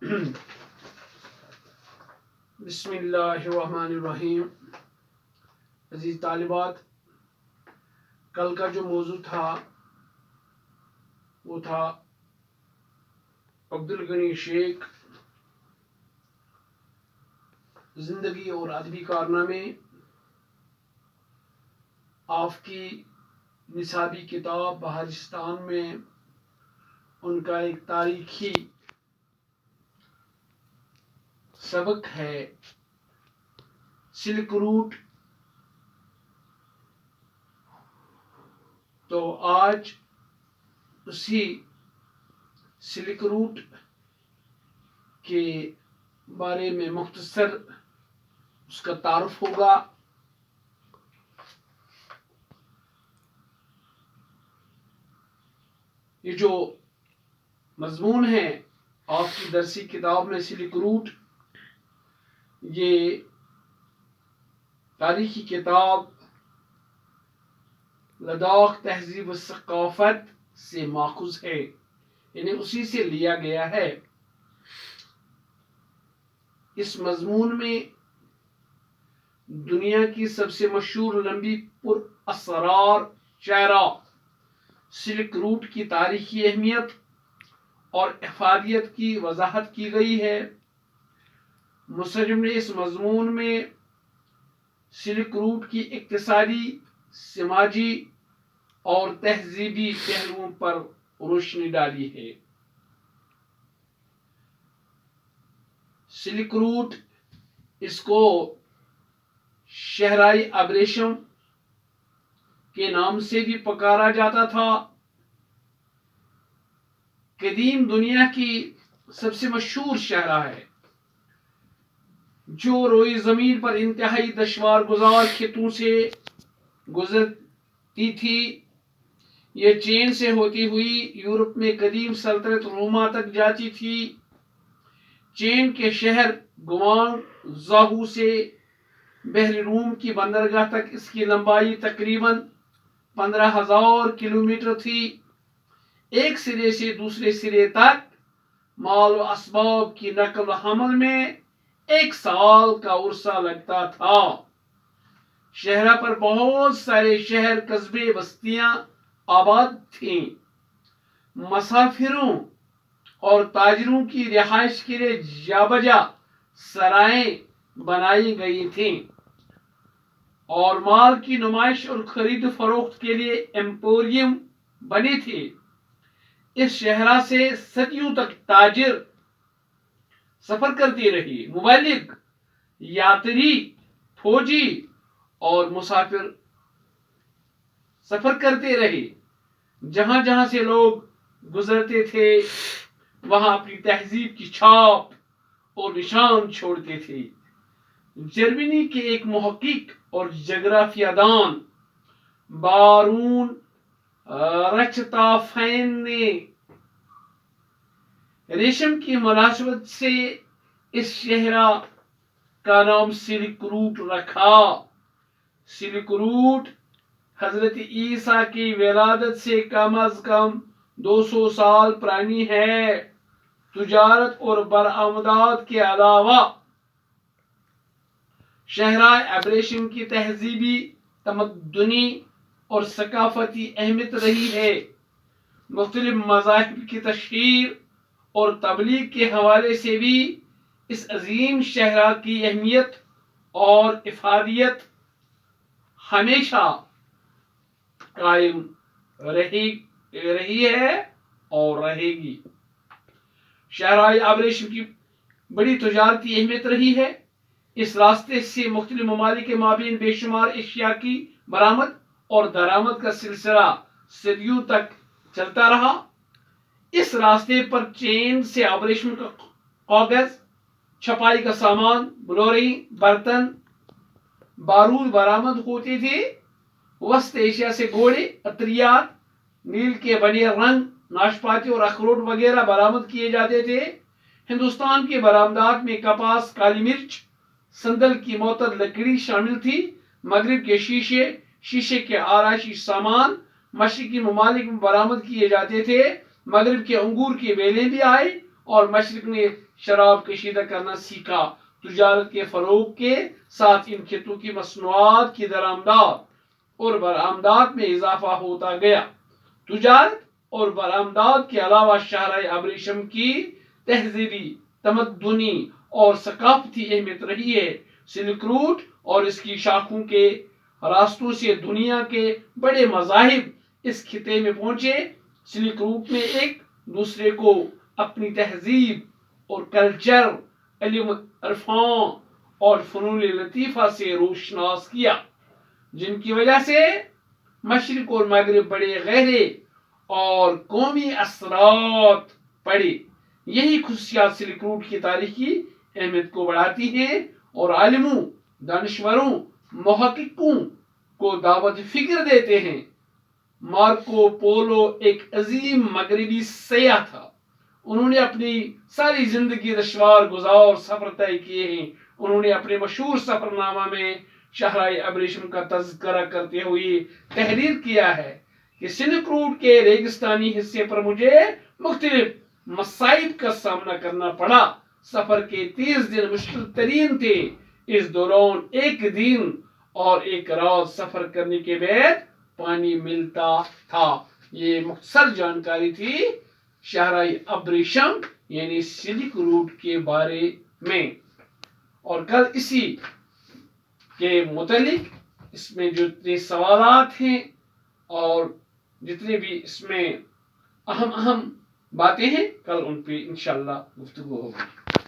بسم اللہ الرحمن الرحیم. عزیز طالبات، کل کا جو موضوع تھا وہ تھا عبدالغنی شیخ، زندگی اور ادبی کارنامے. آپ کی نصابی کتاب بہارستان میں ان کا ایک تاریخی سبق ہے، سلک روٹ. تو آج اسی سلک روٹ کے بارے میں مختصر اس کا تعارف ہوگا. یہ جو مضمون ہے آپ کی درسی کتاب میں سلک روٹ، یہ تاریخی کتاب لداخ تہذیب و ثقافت سے ماخوذ ہے، یعنی اسی سے لیا گیا ہے. اس مضمون میں دنیا کی سب سے مشہور لمبی پر اسرار شاہراہ سلک روٹ کی تاریخی اہمیت اور افادیت کی وضاحت کی گئی ہے. مصنف نے اس مضمون میں سلک روٹ کی اقتصادی، سماجی اور تہذیبی پہلوؤں پر روشنی ڈالی ہے. سلک روٹ، اس کو شہرائی ابریشم کے نام سے بھی پکارا جاتا تھا. قدیم دنیا کی سب سے مشہور شاہراہ ہے جو روئی زمین پر انتہائی دشوار گزار خطوں سے گزرتی تھی. یہ چین سے ہوتی ہوئی یورپ میں قدیم سلطنت روما تک جاتی تھی. چین کے شہر گوانگ زاہو سے بحر روم کی بندرگاہ تک اس کی لمبائی تقریباً 15,000 کلومیٹر تھی. ایک سرے سے دوسرے سرے تک مال و اسباب کی نقل و حمل میں 1 سال کا عرصہ لگتا تھا. شہرہ پر بہت سارے شہر، قصبے، بستیاں آباد تھیں. مسافروں اور تاجروں کی رہائش کے لیے جا بجا سرائیں بنائی گئی تھیں اور مال کی نمائش اور خرید و فروخت کے لیے ایمپوریم بنے تھے. اس شہرہ سے صدیوں تک تاجر سفر کرتے رہے. مبلغ، یاتری، فوجی اور مسافر سفر کرتے رہے. جہاں جہاں سے لوگ گزرتے تھے وہاں اپنی تہذیب کی چھاپ اور نشان چھوڑتے تھے. جرمنی کے ایک محقق اور جغرافیہ دان بارون رچتافین نے ریشم کی مناسبت سے اس شہرہ کا نام سلک روٹ رکھا. سلک روٹ حضرت عیسیٰ کی ولادت سے کم از کم 200 سال پرانی ہے. تجارت اور برآمدات کے علاوہ شہرائے ابریشم کی تہذیبی، تمدنی اور ثقافتی اہمیت رہی ہے. مختلف مذاہب کی تشہیر اور تبلیغ کے حوالے سے بھی اس عظیم شہرہ کی اہمیت اور افادیت ہمیشہ قائم رہی ہے اور رہے گی. شہرائے ابریشم کی بڑی تجارتی اہمیت رہی ہے. اس راستے سے مختلف ممالک کے مابین بے شمار اشیاء کی برآمد اور درآمد کا سلسلہ صدیوں تک چلتا رہا. اس راستے پر چین سے ابریشم کا کاغذ، چھپائی کا سامان، بلوریں، برتن، بارود برآمد ہوتے تھے. وسط ایشیا سے گھوڑے، عطریات، نیل کے بنے رنگ، ناشپاتی اور اخروٹ وغیرہ برآمد کیے جاتے تھے. ہندوستان کی برآمدات میں کپاس، کالی مرچ، سندل کی معطر لکڑی شامل تھی. مغرب کے شیشے کے آرائشی سامان مشرقی ممالک میں برآمد کیے جاتے تھے. مغرب کے انگور کی بیلیں بھی آئی اور مشرق نے شراب کشیدہ کرنا سیکھا۔ تجارت کے فروغ کے ساتھ ان خطوں کی مصنوعات کی درآمدات اور برآمدات میں اضافہ ہوتا گیا۔ تجارت اور برآمدات کے علاوہ شاہراہ ابریشم کی تہذیبی، تمدنی اور ثقافتی اہمیت رہی ہے۔ سلک روٹ اور اس کی شاخوں کے راستوں سے دنیا کے بڑے مذاہب اس خطے میں پہنچے۔ سلک روٹ میں ایک دوسرے کو اپنی تہذیب اور کلچر، علم عرفان اور فنون لطیفہ سے روشناس کیا، جن کی وجہ سے مشرق اور مغرب بڑے گہرے اور قومی اثرات پڑے۔ یہی خصوصیات سلک روٹ کی تاریخی اہمیت کو بڑھاتی ہیں اور عالموں، دانشوروں، محققوں کو دعوت فکر دیتے ہیں۔ مارکو پولو ایک عظیم مغربی سیاح تھا۔ انہوں نے اپنی ساری زندگی دشوار گزار سفر طے کیے ہیں۔ انہوں نے اپنے مشہور سفر نامہ میں شاہراہ ابریشم کا تذکرہ کرتے ہوئے تحریر کیا ہے کہ سلک روٹ کے ریگستانی حصے پر مجھے مختلف مصائب کا سامنا کرنا پڑا۔ سفر کے 30 دن مشکل ترین تھے۔ اس دوران ایک دن اور ایک رات سفر کرنے کے بعد پانی ملتا تھا۔ یہ مختصر جانکاری تھی شاہراہ ابریشم یعنی سلک روٹ کے بارے میں، اور کل اسی کے متعلق اس میں جو اتنے سوالات ہیں اور جتنے بھی اس میں اہم باتیں ہیں، کل ان پہ انشاءاللہ گفتگو ہوگی۔